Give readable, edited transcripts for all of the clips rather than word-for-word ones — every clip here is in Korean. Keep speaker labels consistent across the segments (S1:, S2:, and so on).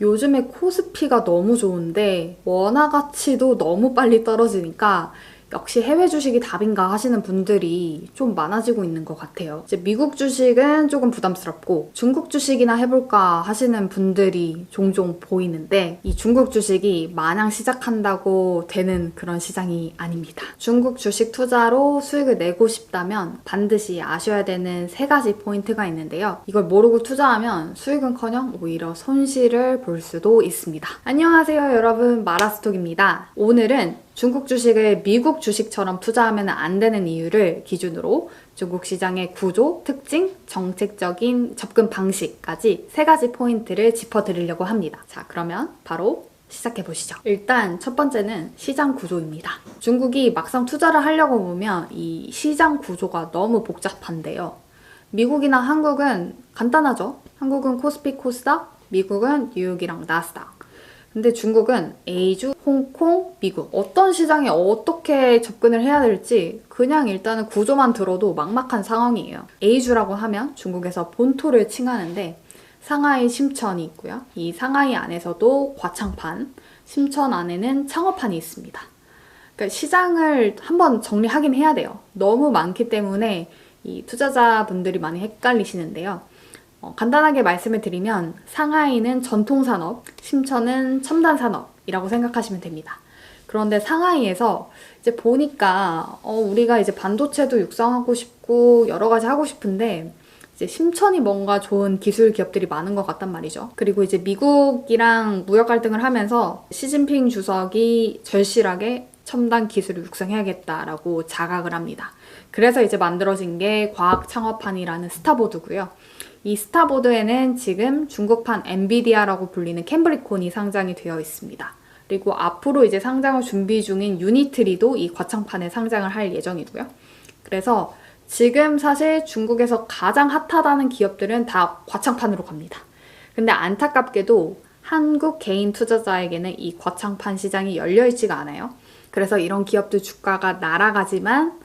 S1: 요즘에 코스피가 너무 좋은데 원화 가치도 너무 빨리 떨어지니까 역시 해외 주식이 답인가 하시는 분들이 좀 많아지고 있는 것 같아요. 이제 미국 주식은 조금 부담스럽고 중국 주식이나 해볼까 하시는 분들이 종종 보이는데 이 중국 주식이 마냥 시작한다고 되는 그런 시장이 아닙니다. 중국 주식 투자로 수익을 내고 싶다면 반드시 아셔야 되는 3가지 포인트가 있는데요. 이걸 모르고 투자하면 수익은커녕 오히려 손실을 볼 수도 있습니다. 안녕하세요 여러분, 마라스톡입니다. 오늘은 중국 주식을 미국 주식처럼 투자하면 안 되는 이유를 기준으로 중국 시장의 구조, 특징, 정책적인 접근 방식까지 3가지 포인트를 짚어드리려고 합니다. 자, 그러면 바로 시작해보시죠. 일단 첫 번째는 시장 구조입니다. 중국이 막상 투자를 하려고 보면 이 시장 구조가 너무 복잡한데요. 미국이나 한국은 간단하죠. 한국은 코스피, 코스닥, 미국은 뉴욕이랑 나스닥. 근데 중국은 A주, 홍콩, 미국 어떤 시장에 어떻게 접근을 해야 될지 그냥 일단은 구조만 들어도 막막한 상황이에요. A주라고 하면 중국에서 본토를 칭하는데 상하이 심천이 있고요. 이 상하이 안에서도 과창판, 심천 안에는 창업판이 있습니다. 그러니까 시장을 한번 정리하긴 해야 돼요. 너무 많기 때문에 이 투자자분들이 많이 헷갈리시는데요. 간단하게 말씀을 드리면 상하이는 전통산업, 심천은 첨단산업이라고 생각하시면 됩니다. 그런데 상하이에서 이제 보니까 우리가 이제 반도체도 육성하고 싶고 여러 가지 하고 싶은데 이제 심천이 뭔가 좋은 기술 기업들이 많은 것 같단 말이죠. 그리고 이제 미국이랑 무역 갈등을 하면서 시진핑 주석이 절실하게 첨단 기술을 육성해야겠다라고 자각을 합니다. 그래서 이제 만들어진 게 과학창업판이라는 스타보드고요. 이 스타보드에는 지금 중국판 엔비디아라고 불리는 캠브리콘이 상장이 되어 있습니다. 그리고 앞으로 이제 상장을 준비 중인 유니트리도 이 과창판에 상장을 할 예정이고요. 그래서 지금 사실 중국에서 가장 핫하다는 기업들은 다 과창판으로 갑니다. 근데 안타깝게도 한국 개인 투자자에게는 이 과창판 시장이 열려있지가 않아요. 그래서 이런 기업들 주가가 날아가지만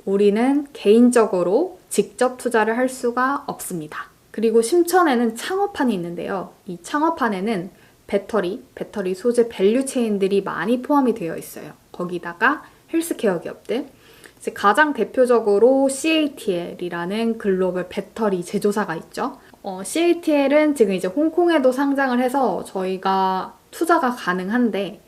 S1: 우리는 개인적으로 직접 투자를 할 수가 없습니다. 그리고 심천에는 창업판이 있는데요. 이 창업판에는 배터리 소재 밸류 체인들이 많이 포함이 되어 있어요. 거기다가 헬스케어 기업들, 이제 가장 대표적으로 CATL이라는 글로벌 배터리 제조사가 있죠. CATL은 지금 이제 홍콩에도 상장을 해서 저희가 투자가 가능한데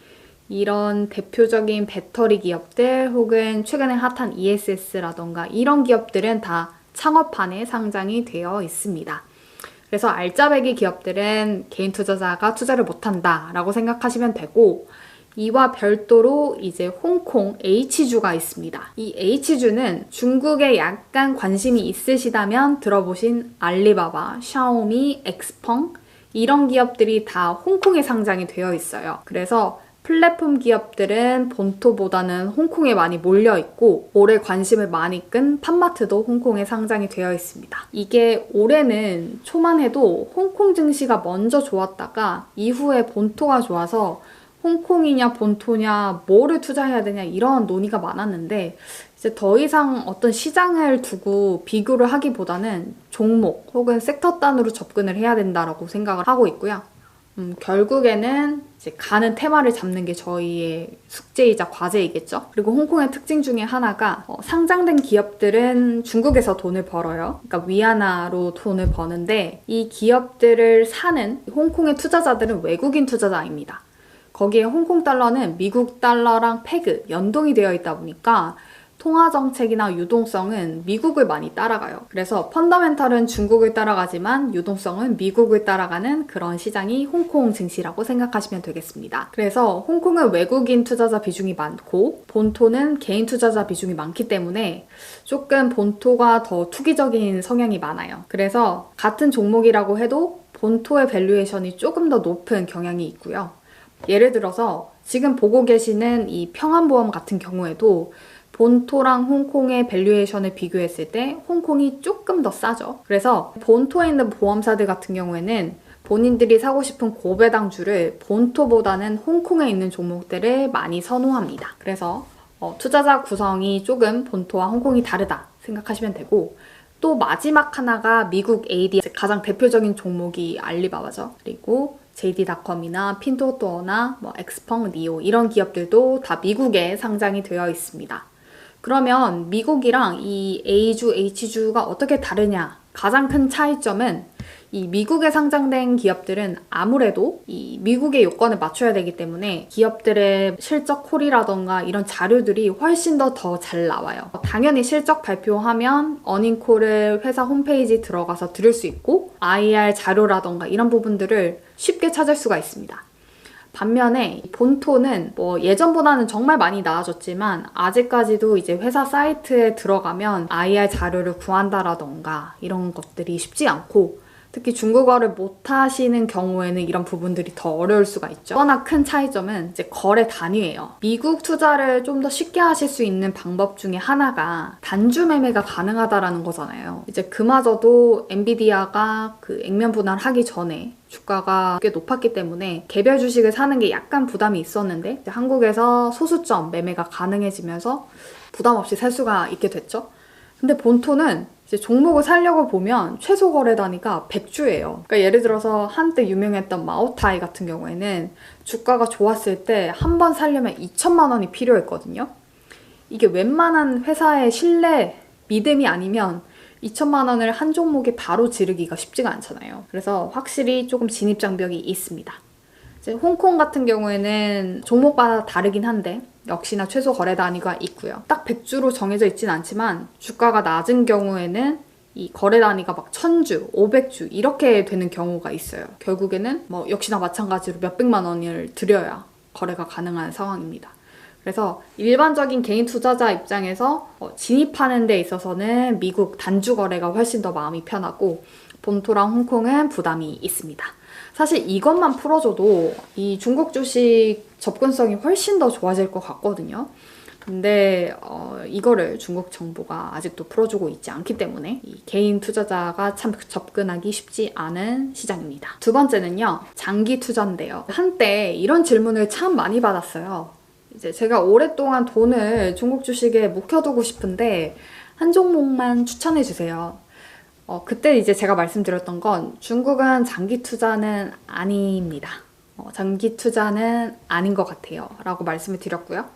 S1: 이런 대표적인 배터리 기업들 혹은 최근에 핫한 ESS라던가 이런 기업들은 다 창업판에 상장이 되어 있습니다. 그래서 알짜배기 기업들은 개인 투자자가 투자를 못한다 라고 생각하시면 되고, 이와 별도로 이제 홍콩 H주가 있습니다. 이 H주는 중국에 약간 관심이 있으시다면 들어보신 알리바바, 샤오미, 엑스펑 이런 기업들이 다 홍콩에 상장이 되어 있어요. 그래서 플랫폼 기업들은 본토보다는 홍콩에 많이 몰려있고 올해 관심을 많이 끈 팜마트도 홍콩에 상장이 되어 있습니다. 이게 올해는 초만 해도 홍콩 증시가 먼저 좋았다가 이후에 본토가 좋아서 홍콩이냐 본토냐 뭐를 투자해야 되냐 이런 논의가 많았는데 이제 더 이상 어떤 시장을 두고 비교를 하기보다는 종목 혹은 섹터 단으로 접근을 해야 된다라고 생각을 하고 있고요. 결국에는 이제 가는 테마를 잡는 게 저희의 숙제이자 과제이겠죠. 그리고 홍콩의 특징 중에 하나가 상장된 기업들은 중국에서 돈을 벌어요. 그러니까 위안화로 돈을 버는데 이 기업들을 사는 홍콩의 투자자들은 외국인 투자자입니다. 거기에 홍콩 달러는 미국 달러랑 페그 연동이 되어 있다 보니까 통화 정책이나 유동성은 미국을 많이 따라가요. 그래서 펀더멘털은 중국을 따라가지만 유동성은 미국을 따라가는 그런 시장이 홍콩 증시라고 생각하시면 되겠습니다. 그래서 홍콩은 외국인 투자자 비중이 많고 본토는 개인 투자자 비중이 많기 때문에 조금 본토가 더 투기적인 성향이 많아요. 그래서 같은 종목이라고 해도 본토의 밸류에이션이 조금 더 높은 경향이 있고요. 예를 들어서 지금 보고 계시는 이 평안보험 같은 경우에도 본토랑 홍콩의 밸류에이션을 비교했을 때 홍콩이 조금 더 싸죠. 그래서 본토에 있는 보험사들 같은 경우에는 본인들이 사고 싶은 고배당주를 본토보다는 홍콩에 있는 종목들을 많이 선호합니다. 그래서 투자자 구성이 조금 본토와 홍콩이 다르다 생각하시면 되고, 또 마지막 하나가 미국 AD 가장 대표적인 종목이 알리바바죠. 그리고 JD.com이나 핀토토어나 엑스펑, 니오 이런 기업들도 다 미국에 상장이 되어 있습니다. 그러면 미국이랑 이 A주, H주가 어떻게 다르냐? 가장 큰 차이점은 이 미국에 상장된 기업들은 아무래도 이 미국의 요건을 맞춰야 되기 때문에 기업들의 실적 콜이라던가 이런 자료들이 훨씬 더 잘 나와요. 당연히 실적 발표하면 어닝콜을 회사 홈페이지 들어가서 들을 수 있고 IR 자료라던가 이런 부분들을 쉽게 찾을 수가 있습니다. 반면에 본토는 예전보다는 정말 많이 나아졌지만 아직까지도 이제 회사 사이트에 들어가면 IR 자료를 구한다라던가 이런 것들이 쉽지 않고 특히 중국어를 못하시는 경우에는 이런 부분들이 더 어려울 수가 있죠. 워낙 큰 차이점은 이제 거래 단위예요. 미국 투자를 좀 더 쉽게 하실 수 있는 방법 중에 하나가 단주 매매가 가능하다라는 거잖아요. 이제 그마저도 엔비디아가 그 액면 분할하기 전에 주가가 꽤 높았기 때문에 개별 주식을 사는 게 약간 부담이 있었는데 이제 한국에서 소수점 매매가 가능해지면서 부담 없이 살 수가 있게 됐죠. 근데 본토는 이제 종목을 사려고 보면 최소 거래 단위가 100주예요. 그러니까 예를 들어서 한때 유명했던 마오타이 같은 경우에는 주가가 좋았을 때 한 번 사려면 2천만 원이 필요했거든요. 이게 웬만한 회사의 신뢰, 믿음이 아니면 2천만 원을 한 종목에 바로 지르기가 쉽지가 않잖아요. 그래서 확실히 조금 진입 장벽이 있습니다. 이제 홍콩 같은 경우에는 종목마다 다르긴 한데 역시나 최소 거래 단위가 있고요. 딱 100주로 정해져 있진 않지만 주가가 낮은 경우에는 이 거래 단위가 막 1000주, 500주 이렇게 되는 경우가 있어요. 결국에는 역시나 마찬가지로 몇백만 원을 들여야 거래가 가능한 상황입니다. 그래서 일반적인 개인 투자자 입장에서 진입하는 데 있어서는 미국 단주 거래가 훨씬 더 마음이 편하고 본토랑 홍콩은 부담이 있습니다. 사실 이것만 풀어줘도 이 중국 주식 접근성이 훨씬 더 좋아질 것 같거든요. 근데 이거를 중국 정부가 아직도 풀어주고 있지 않기 때문에 이 개인 투자자가 참 접근하기 쉽지 않은 시장입니다. 두 번째는요, 장기 투자인데요. 한때 이런 질문을 참 많이 받았어요. 이제 제가 오랫동안 돈을 중국 주식에 묵혀두고 싶은데 한 종목만 추천해주세요. 그때 이제 제가 말씀드렸던 건 중국은 장기 투자는 아닙니다. 장기 투자는 아닌 것 같아요. 라고 말씀을 드렸고요.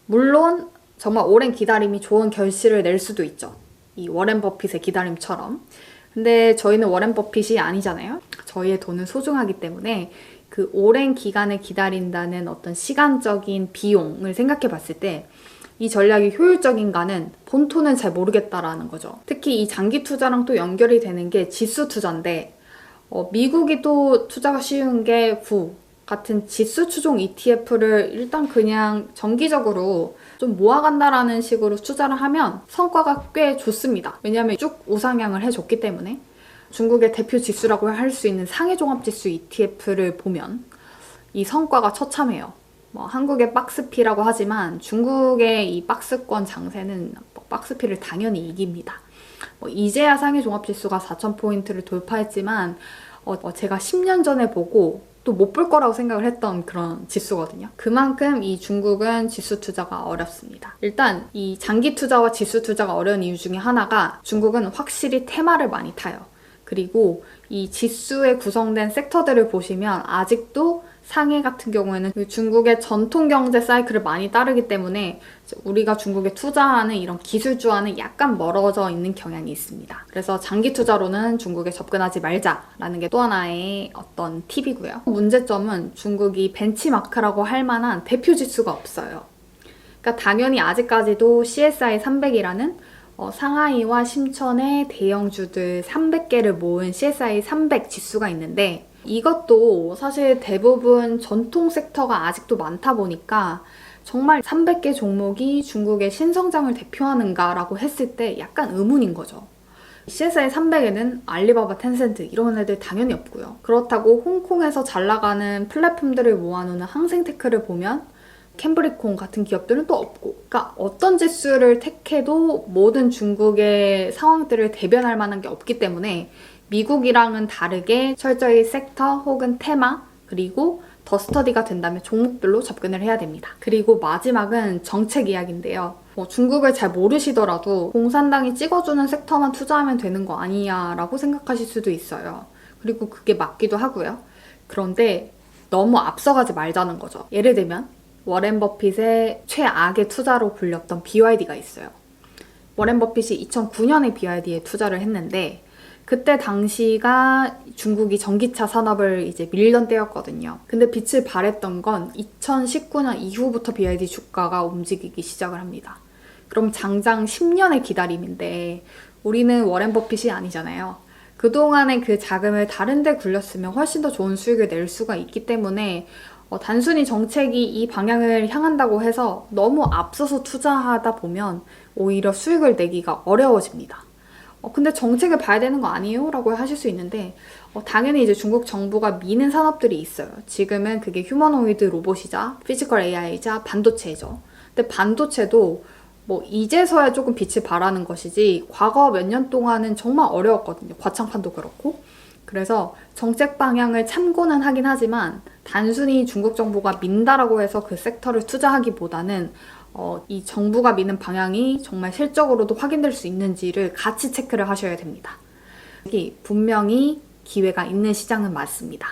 S1: 물론 정말 오랜 기다림이 좋은 결실을 낼 수도 있죠. 이 워렌 버핏의 기다림처럼. 근데 저희는 워렌 버핏이 아니잖아요. 저희의 돈은 소중하기 때문에 그 오랜 기간을 기다린다는 어떤 시간적인 비용을 생각해 봤을 때 이 전략이 효율적인가는 본토는 잘 모르겠다라는 거죠. 특히 이 장기 투자랑 또 연결이 되는 게 지수 투자인데 미국이 또 투자가 쉬운 게 구 같은 지수 추종 ETF를 일단 그냥 정기적으로 좀 모아간다라는 식으로 투자를 하면 성과가 꽤 좋습니다. 왜냐하면 쭉 우상향을 해줬기 때문에 중국의 대표 지수라고 할 수 있는 상해종합지수 ETF를 보면 이 성과가 처참해요. 한국의 박스피라고 하지만 중국의 이 박스권 장세는 박스피를 당연히 이깁니다. 이제야 상해종합지수가 4,000포인트를 돌파했지만 제가 10년 전에 보고 또 못 볼 거라고 생각을 했던 그런 지수거든요. 그만큼 이 중국은 지수 투자가 어렵습니다. 일단 이 장기 투자와 지수 투자가 어려운 이유 중에 하나가 중국은 확실히 테마를 많이 타요. 그리고 이 지수에 구성된 섹터들을 보시면 아직도 상해 같은 경우에는 중국의 전통 경제 사이클을 많이 따르기 때문에 우리가 중국에 투자하는 이런 기술주와는 약간 멀어져 있는 경향이 있습니다. 그래서 장기 투자로는 중국에 접근하지 말자라는 게 또 하나의 어떤 팁이고요. 문제점은 중국이 벤치마크라고 할 만한 대표 지수가 없어요. 그러니까 당연히 아직까지도 CSI 300이라는 상하이와 심천의 대형주들 300개를 모은 CSI 300 지수가 있는데 이것도 사실 대부분 전통 섹터가 아직도 많다 보니까 정말 300개 종목이 중국의 신성장을 대표하는가라고 했을 때 약간 의문인 거죠. CSI 300에는 알리바바, 텐센트 이런 애들 당연히 없고요. 그렇다고 홍콩에서 잘 나가는 플랫폼들을 모아놓는 항생테크를 보면 캠브리콘 같은 기업들은 또 없고, 그러니까 어떤 지수를 택해도 모든 중국의 상황들을 대변할 만한 게 없기 때문에 미국이랑은 다르게 철저히 섹터 혹은 테마 그리고 더 스터디가 된다면 종목별로 접근을 해야 됩니다. 그리고 마지막은 정책 이야기인데요. 중국을 잘 모르시더라도 공산당이 찍어주는 섹터만 투자하면 되는 거 아니냐라고 생각하실 수도 있어요. 그리고 그게 맞기도 하고요. 그런데 너무 앞서가지 말자는 거죠. 예를 들면 워렌 버핏의 최악의 투자로 불렸던 BYD가 있어요. 워렌 버핏이 2009년에 BYD에 투자를 했는데 그때 당시가 중국이 전기차 산업을 이제 밀던 때였거든요. 근데 빛을 발했던 건 2019년 이후부터 BYD 주가가 움직이기 시작을 합니다. 그럼 장장 10년의 기다림인데 우리는 워렌 버핏이 아니잖아요. 그동안의 그 자금을 다른 데 굴렸으면 훨씬 더 좋은 수익을 낼 수가 있기 때문에 단순히 정책이 이 방향을 향한다고 해서 너무 앞서서 투자하다 보면 오히려 수익을 내기가 어려워집니다. 근데 정책을 봐야 되는 거 아니에요? 라고 하실 수 있는데 당연히 이제 중국 정부가 미는 산업들이 있어요. 지금은 그게 휴머노이드 로봇이자 피지컬 AI이자 반도체죠. 근데 반도체도 뭐 이제서야 조금 빛을 발하는 것이지 과거 몇 년 동안은 정말 어려웠거든요. 과창판도 그렇고. 그래서 정책 방향을 참고는 하긴 하지만 단순히 중국 정부가 민다라고 해서 그 섹터를 투자하기보다는 이 정부가 미는 방향이 정말 실적으로도 확인될 수 있는지를 같이 체크를 하셔야 됩니다. 분명히 기회가 있는 시장은 맞습니다.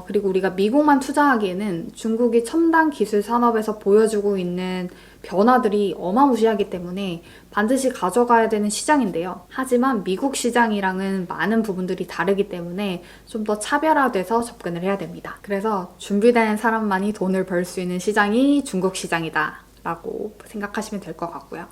S1: 그리고 우리가 미국만 투자하기에는 중국이 첨단 기술 산업에서 보여주고 있는 변화들이 어마무시하기 때문에 반드시 가져가야 되는 시장인데요. 하지만 미국 시장이랑은 많은 부분들이 다르기 때문에 좀 더 차별화돼서 접근을 해야 됩니다. 그래서 준비된 사람만이 돈을 벌 수 있는 시장이 중국 시장이다 라고 생각하시면 될 것 같고요.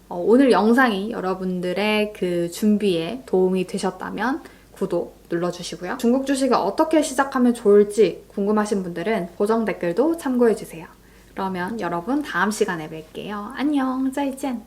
S1: 오늘 영상이 여러분들의 그 준비에 도움이 되셨다면 구독 눌러주시고요. 중국 주식을 어떻게 시작하면 좋을지 궁금하신 분들은 고정 댓글도 참고해주세요. 그러면 여러분 다음 시간에 뵐게요. 안녕, 再见.